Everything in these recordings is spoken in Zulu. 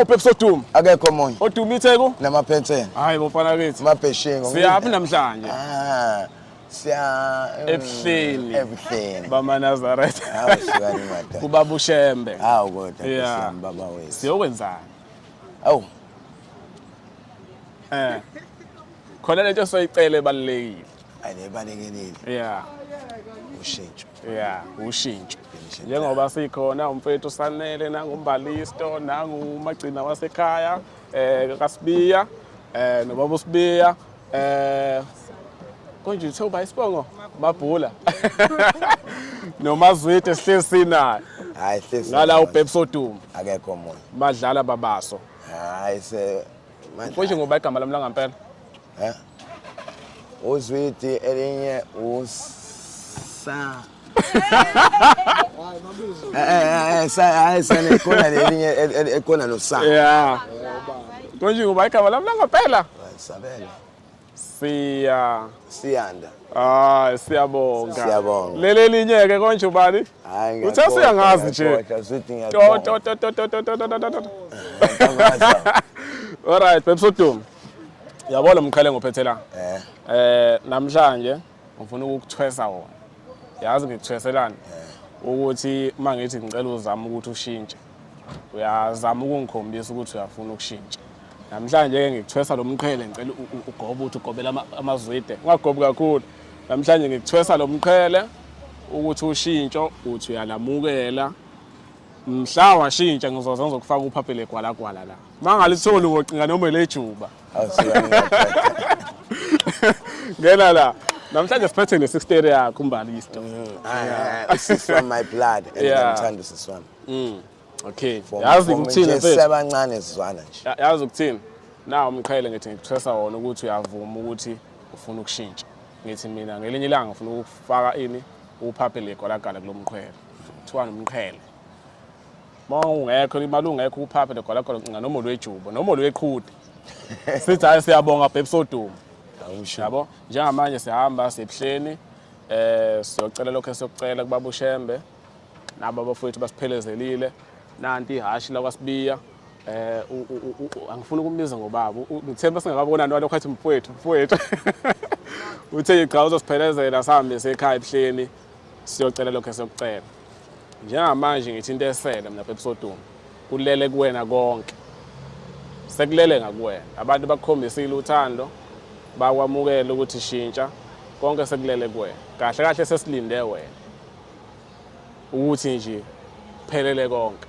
Pepsi Dum. Akekho omunye. Odum itheko? Namaphensela. Hayi bofana bethu. Mabheshengo. Siyaphi namhlanje? Ebuhleni. Bama Nazareth. Awuhlukani mata. Kubaba uShembe. Hawu kodwa siyami baba wethu. Siyokwenzani? Awu. Khona lento soyicela ebalekile. Ayibalekile. Yeah. Ushintsho. Yeah, ushintsho. Njengoba sikhona umfethu Sanele nanguMbalisto nangumagcina wasekhaya kaSibiya nobaba uSibiya konje uthoba isibongo Mabhula noMazwide sihlezi sinayo. Hayi hlezi. Ngala uPepsi Dum. Akekho omunye. Badlala babaso. Hayi se manje. Konje ngoba igama lami langampela. Uzwidi elinye usa sana khona lelinye ekhona nosa. Yeah. Konje ngoba igama lami langampela. Sabela. Siyanda. Siyabonga. Lele linye ke konje ubani? Hayi uthe siyangazi nje. Alright, Pepsi Dum. Yabona umqhele ngophethe la. Namhlanje ngifuna ukukuthwesa wona. Yazi ngikuthweselana ukuthi mangithi ngicela uzama ukuthi ushintshe. Uyazama ukungikhombisa ukuthi uyafuna ukushintsha. Namhlanje ke ngikuthwesa lo mqhele ngicela ugobe ukuthi ugobela amazwide. Ungagobi kakhulu. Namhlanje ngikuthwesa lo mqhele ukuthi ushintsho uthi uyalamukela. Mhla washintsha ngizoza ngizokufaka uphaphele gwalagwala la. Mangalithola ngocinga noma lejuba. Ngena la. Namhlanje siphethe ne-60 yakho uMbalisto. This from my blood and ngithanda siswami. Okay. Yazi ukuthini mfethu? Sebancane sizwana nje. Yazi ukuthini? Na umqhele ngithi ngikuthwesa wona ukuthi uyavuma ukuthi ufuna ukushintsha. Ngithi mina ngelinye ilanga ngifuna ukufaka ini uphaphele gwalagwala kulomqhele. Kuthiwa umqhele. Ungekho imali ungekho uphaphele gwalagwala ucinga noma lwejubo noma lweqhudi. Sithi hayi siyabonga Pepsi Dum. Yabo njengamanje sihamba sebuhleni siyocela lokho esiyocela kubaba uShembe nabo abafowethu basiphelezelile nanti ihashi la kwaSibiya angifuni ukumbiza ngobaba ngithemba singakabonani walokho athi mfowethu uthe cha uzosiphelezela sihambe sekhaya ebuhleni siyocela lokho esiyocela njengamanje ngithi into esele mina Pepsi Dum kulele kuwena konke sekulele ngakuwena abantu bakukhombisile uthando bakwamukela ukuthi shintsha konke sekulele kuwena kahle kahle sesilinde wena ukuthi nje phelele konke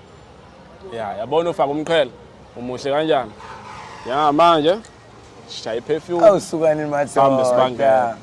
yabona ufaka umqhele umuhle kanjani manje shaya iperfume awusukani mathi sambe sibangela